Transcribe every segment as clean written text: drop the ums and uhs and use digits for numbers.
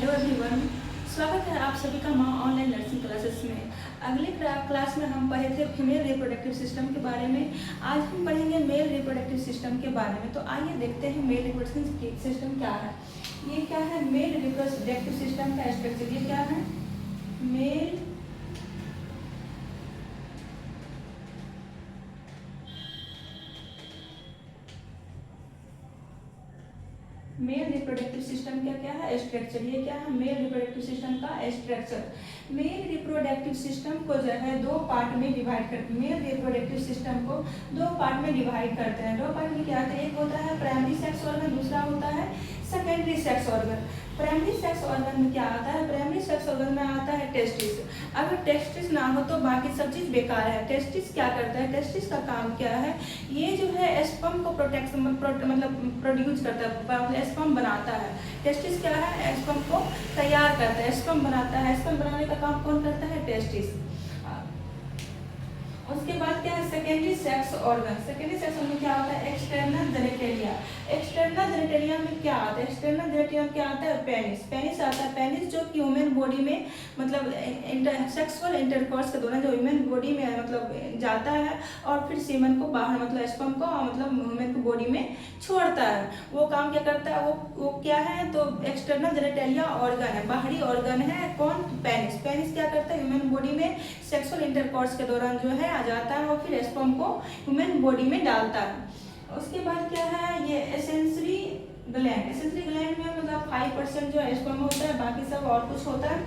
Hello everyone, स्वागत है आप सभी का माँ ऑनलाइन नर्सिंग क्लासेस में। अगले क्लास में हम पढ़े थे फीमेल रिप्रोडक्टिव सिस्टम के बारे में। आज हम पढ़ेंगे मेल रिप्रोडक्टिव सिस्टम के बारे में। तो आइए देखते हैं मेल रिप्रोडक्टिव सिस्टम क्या है। ये क्या है? मेल रिप्रोडक्टिव सिस्टम का स्ट्रक्चर ये क्या है? मेल रिप्रोडक्टिव सिस्टम का क्या है? स्ट्रक्चर। ये क्या है? मेल रिप्रोडक्टिव सिस्टम का स्ट्रक्चर। मेल रिप्रोडक्टिव सिस्टम को जो है दो पार्ट में डिवाइड करते हैं। मेल रिप्रोडक्टिव सिस्टम को दो पार्ट में डिवाइड करते हैं। दो पार्ट में क्या होता है? एक होता है प्राइमरी सेक्स ऑर्गन, दूसरा होता है secondary sex organ. Primary sex organ में क्या आता है? प्राइमरी सेक्स ऑर्गन में आता है टेस्टिस। अगर टेस्टिस ना हो तो बाकी सब चीज बेकार है। टेस्टिस क्या करता है? टेस्टिस का काम क्या है? ये जो है स्पर्म को मतलब प्रोड्यूस करता है, स्पर्म बनाता है। टेस्टिस क्या है? स्पर्म को तैयार करता है, स्पर्म बनाता है। स्पर्म बनाने का काम कौन करता है? टेस्टिस। उसके बाद क्या है? Secondary sex organ. Secondary sex organ क्या होता है? External genitalia. एक्सटर्नल जेनिटलिया में क्या आता है? एक्सटर्नल जेनिटलिया में क्या आता है? पेनिस। पेनिस आता है। पेनिस जो कि ह्यूमन बॉडी में मतलब सेक्सुअल इंटरकोर्स के दौरान जो ह्यूमन बॉडी में मतलब जाता है और फिर सीमन को बाहर मतलब स्पर्म को मतलब ह्यूमन को बॉडी में छोड़ता है। वो काम क्या करता है? वो क्या है? तो एक्सटर्नल जेनिटलिया ऑर्गन है, बाहरी ऑर्गन है। कौन? पेनिस। पेनिस क्या करता है? ह्यूमन बॉडी में सेक्सुअल इंटरकोर्स के दौरान जो है आ जाता है और फिर स्पर्म को ह्यूमन बॉडी में डालता है। उसके बाद क्या है? ये एसेंसरी ग्लैंड। एसेंसरी ग्लैंड में मतलब 5% जो है स्पर्म होता है, बाकी सब और कुछ होता है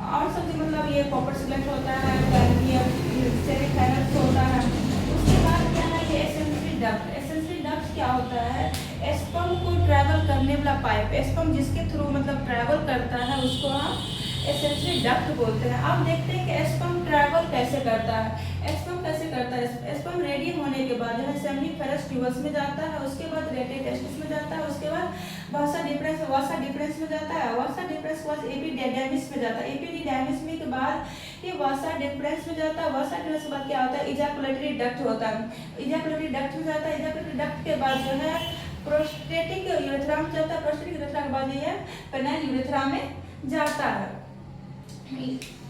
और सब मतलब ये कॉपर्स ग्लैंड होता है, होता है। उसके बाद क्या है? ये एसेंसरी डक्ट। एसेंसरी डक्ट क्या होता है? स्पर्म को ट्रैवल करने वाला पाइप। स्पर्म जिसके थ्रू मतलब ट्रैवल करता है उसको हम एसेंसरी डक्ट बोलते हैं। अब देखते हैं कि स्पर्म ट्रैवल कैसे करता है। स्पर्म कैसे करता है? स्पर्म रेडी होने के बाद है सेमिनिफेरस ट्यूबस में जाता है, उसके बाद रेटे टेस्टिस में जाता है, उसके बाद वासा डिफरेंस में जाता है, वासा डिफरेंस के बाद एपिडिडाइमिस में जाता है, एपिडिडाइमिस में के बाद ये वासा डिफरेंस में जाता है, वासा डिफरेंस के बाद क्या होता है? इजैकुलेटरी डक्ट होता है, इजैकुलेटरी डक्ट में जाता है, इजैकुलेटरी डक्ट के बाद जो है प्रोस्टेटिक यूरेथ्रा में जाता है, प्रोस्टेटिक यूरेथ्रा के बाद ये पेनाइल यूरेथ्रा में जाता है।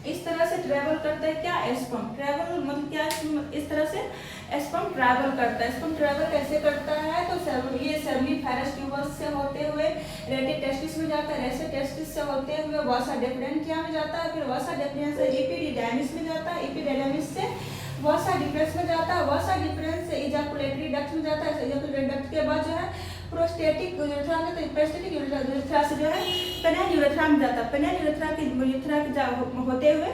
इस तरह से ट्रैवल करता है क्या? स्पर्म ट्रैवल मतलब क्या? इस तरह से स्पर्म ट्रैवल करता है। स्पर्म ट्रैवल कैसे करता है? तो ये सेमिनिफेरस ट्यूबस से होते हुए रेटे टेस्टिस में जाता है, रेटे टेस्टिस से होते हुए वासा डिफरेंटिया में जाता है, फिर वासा डिफरेंस से एपिडिडाइमिस में जाता है, एपिडिडाइमिस से वासा डिफरेंस में जाता है, वासा डिफरेंस से इजैकुलेटरी डक्ट में जाता है, इजैकुलेटरी डक्ट के बाद जो है प्रोस्टेटिक यूरेथ्रा में, तो प्रोस्टेटिक यूरेथ्रा से जो है पेनाइल यूरेथ्रा में जाता है। पेनाइल यूरेथ्रा के होते हुए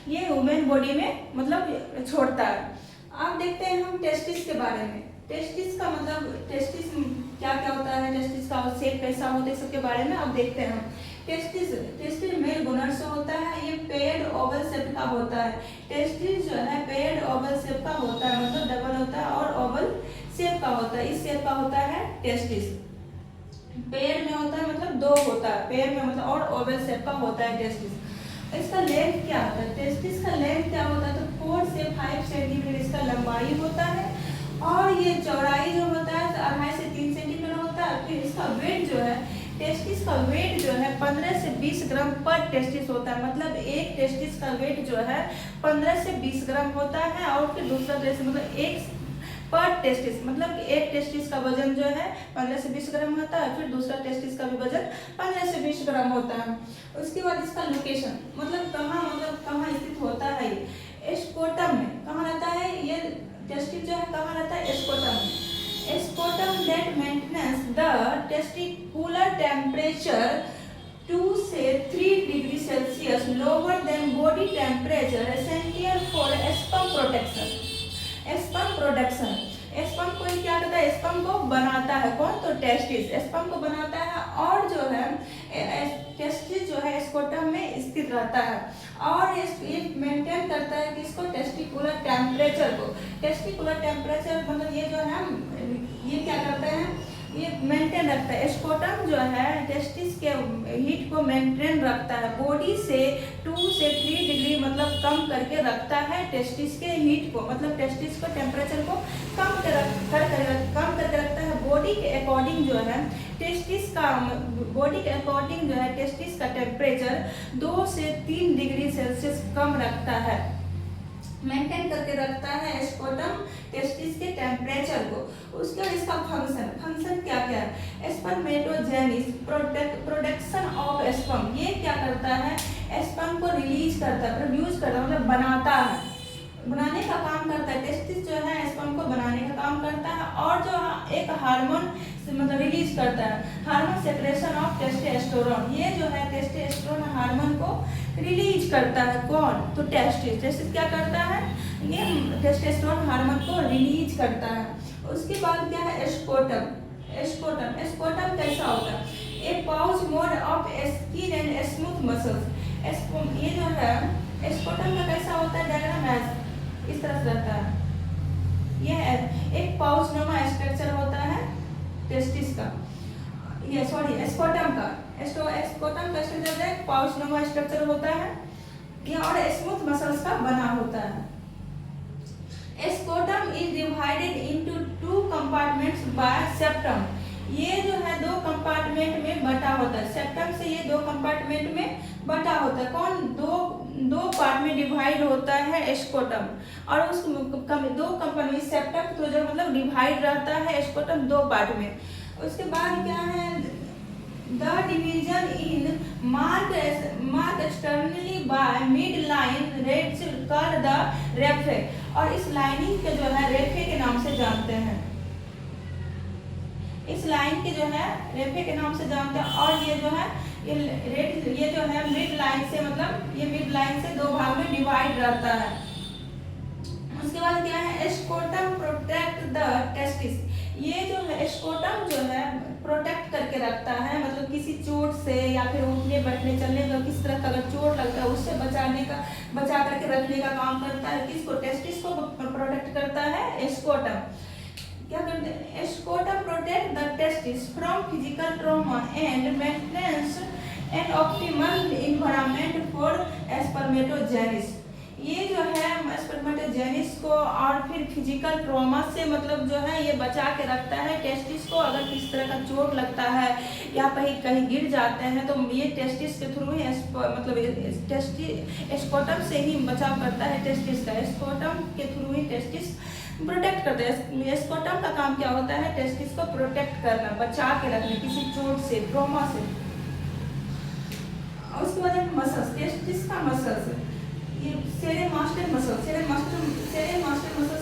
ये ह्यूमन बॉडी में मतलब छोड़ता है। अब देखते हैं हम टेस्टिस के बारे में। टेस्टिस का मतलब टेस्टिस क्या क्या होता है, टेस्टिस का शेप कैसा होता है, सबके बारे में अब देखते हैं हम। टेस्टिस मेल गोनाड से होता है, ये पेड ओवल शेप का होता है। टेस्टिस जो है पेड ओवल शेप का होता है, मतलब डबल होता है और ओवल शेप का होता है। इस शेप का होता है टेस्टिस। पेड़ में होता है मतलब दो होता है, पेड़ में मतलब और ओवल शेप का होता है टेस्टिस। इसका लेंथ क्या होता है? टेस्टिस का लेंथ क्या होता है? तो 4 से 5 सेंटीमीटर इसका लंबाई होता है और ये चौड़ाई जो होता है 2.5 से 3 सेंटीमीटर होता है। फिर इसका वेट जो है, टेस्टिस का वेट जो है 15 से 20 ग्राम पर टेस्टिस होता है। मतलब एक टेस्टिस का वेट जो है 15 से 20 ग्राम होता है और फिर दूसरा टेस्टिस मतलब एक पर टेस्टिस मतलब एक टेस्टिस का वजन जो है 15 से 20 ग्राम होता है, फिर दूसरा टेस्टिस का भी वजन 15 से 20 ग्राम होता है। उसके बाद इसका लोकेशन मतलब कहाँ स्थित होता है? ये स्कोटम में। कहाँ रहता है ये टेस्टिस जो है? कहाँ रहता है? स्कोटम में। Scrotum that maintains the testicular temperature 2 से 3 degree Celsius lower than body temperature essential for sperm protection. Sperm production, sperm को क्या करता है? स्पर्म को बनाता है। कौन? तो टेस्टिस स्पर्म को बनाता है और जो है टेस्टिस जो है स्कोटम में स्थित रहता है और ये मेंटेन करता है कि इसको टेस्टिकुलर टेम्परेचर को। टेस्टिकुलर टेम्परेचर मतलब ये जो है ये क्या करता है? ये मेंटेन रखता है। स्कोटम जो है टेस्टिस के हीट को मेंटेन रखता है, बॉडी से 2 से 3 डिग्री मतलब कम करके रखता है टेस्टिस के हीट को, मतलब टेस्टिस को टेम्परेचर को कम करके रखता है। बॉडी के अकॉर्डिंग जो है टेस्टिस बॉडी के अकॉर्डिंग जो है टेस्टिस का टेम्परेचर 2 से 3 डिग्री सेल्सियस कम रखता है, मेंटेन करके रखता है स्कोटम टेस्टिस के टेम्परेचर को। उसके बाद इसका फंक्शन क्या क्या है, स्पर्मेटोजेनिस प्रोडक्शन ऑफ स्पर्म, ये क्या करता है, स्पर्म को रिलीज करता है, प्रोड्यूस करता है, मतलब बनाता है, बनाने का काम करता है। टेस्टिस जो है स्पर्म को बनाने का काम करता है, और जो एक हार्मोन मतलब रिलीज करता है, हार्मोन सेक्रेशन ऑफ टेस्टोस्टेरोन, ये जो है टेस्टोस्टेरोन हार्मोन को रिलीज करता है। कौन, तो टेस्टिस क्या करता है, ये टेस्टोस्टेरोन हार्मोन को रिलीज करता है। उसके बाद क्या है, स्कोटम कैसा होता है, a pouch made of skin and smooth muscles. ये जो है स्कोटम का कैसा होता है, डायग्राम इस तरह से रहता है, यह एक पाउच नुमा स्ट्रक्चर होता है टेस्टिस का, ये सॉरी स्कोटम का स्ट्रक्चर एक पाउच नुमा स्ट्रक्चर होता है, ये और स्मूथ मसल्स का बना होता है। Scrotum is divided into 2 compartments by septum, ये जो है 2 कंपार्टमेंट में बटा होता है, सेप्टम से ये 2 कंपार्टमेंट में बटा होता है। कौन, दो पार्ट में डिवाइड होता है स्कोटम, और उस 2 कंपार्टमेंट सेप्टम तो जो मतलब डिवाइड रहता है स्कोटम 2 पार्ट में। उसके बाद क्या है, the division in mark externally by mid line reds called the raphe, और इस लाइनिंग के जो है रेफे के नाम से जानते हैं, इस लाइन के जो है रेफे के नाम से जानते हैं। और ये जो है ये जो है मिड लाइन से, मतलब ये मिड लाइन से 2 भाग में डिवाइड रहता है। उसके बाद क्या है, स्कोटम प्रोटेक्ट द टेस्टिस, ये जो है स्कोटम जो है प्रोटेक्ट करके रखता है, मतलब किसी चोट से या फिर उठने बैठने चलने का किस तरह का अगर चोट लगता है उससे बचा करके रखने का काम करता है। किसको, टेस्टिस को प्रोटेक्ट करता है स्कोटम। क्या करते हैं, scrotum protect the testis from physical trauma and maintenance and optimal environment for spermatogenesis, ये जो है स्पर्मेटोजेनिस को और फिर फिजिकल ट्रॉमा से मतलब जो है ये बचा के रखता है टेस्टिस को। अगर किस तरह का चोट लगता है या कहीं गिर जाते हैं तो ये टेस्टिस के थ्रू ही मतलब स्कोटम से ही बचाव करता है टेस्टिस का, स्कोटम के थ्रू ही टेस्टिस प्रोटेक्ट करते हैं। स्कोटम का काम क्या होता है, टेस्टिस को प्रोटेक्ट करना, बचा के रखना किसी चोट से, ट्रॉमा से। उसके बाद मसल्स, टेस्टिस का मसल्स, ये सेरेमास्टर मसल्स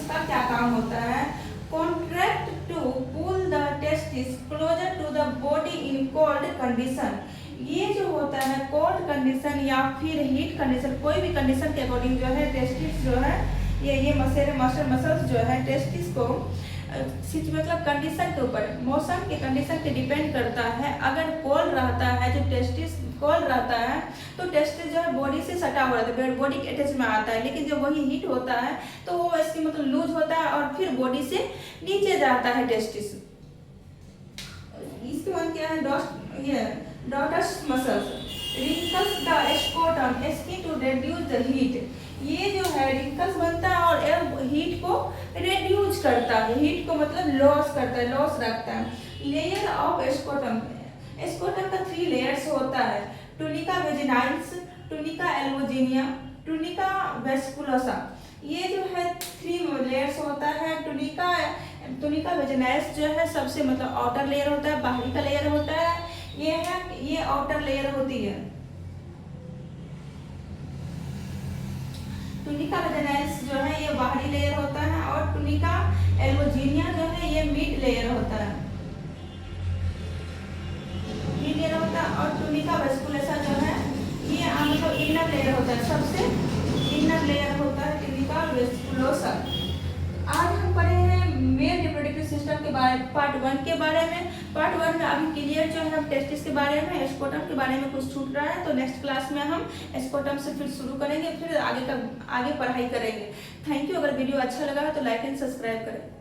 का क्या काम होता है, contract to pull the testis closer to the body in cold condition, ये जो होता है कोल्ड कंडीशन या फिर हीट कंडीशन, कोई भी कंडीशन के अकॉर्डिंग जो है टेस्टिस जो है ये मास्टर मसल्स जो है टेस्टिस को मतलब कंडीशन के ऊपर, मौसम के कंडीशन पे डिपेंड करता है। अगर कोल्ड रहता है, जो टेस्टिस कोल्ड रहता है तो टेस्टिस जो है बॉडी से सटा हुआ रहता है, बॉडी के अटैच में आता है, लेकिन जब वही हीट होता है तो वो इसकी मतलब लूज होता है और फिर बॉडी से नीचे जाता है टेस्टिस। इसके बाद क्या है, dartos muscles wrinkles the scrotum skin to reduce the heat, ये जो है रिंकल्स बनता है और हीट को रिड्यूस करता है, हीट को मतलब लॉस करता है, लॉस रखता है। लेयर ऑफ स्कोटम, स्कोटम का 3 लेयर्स होता है, टुनिका वेजिनाइल्स, टुनिका एल्बोजिनिया, टुनिका वेस्कुलोसा, ये जो है 3 लेयर्स होता है। टुनिका वेजिनाइल्स जो है सबसे मतलब आउटर लेयर होता है, बाहरी का लेयर होता है, ये आउटर लेयर होती है। टुनिका वेजिनाइल्स जो है ये बाहरी लेयर होता है, और टुनिका एल्बोजिनिया जो है ये मिड लेयर होता है, और टुनिका वेस्कुलोसा जो है ये मतलब इनर लेयर होता है, सबसे इनर लेयर होता है टुनिका वेस्कुलोसा। आज हम पढ़े हैं मेल रिप्रोडक्टिव सिस्टम के बारे पार्ट 1 के बारे में। पार्ट 1 में अभी क्लियर जो है हम टेस्टिस के बारे में, स्कोटम के बारे में कुछ छूट रहा है, तो नेक्स्ट क्लास में हम स्कोटम से फिर शुरू करेंगे, फिर आगे पढ़ाई करेंगे। Thank you. अगर वीडियो अच्छा लगा है तो लाइक एंड सब्सक्राइब करें।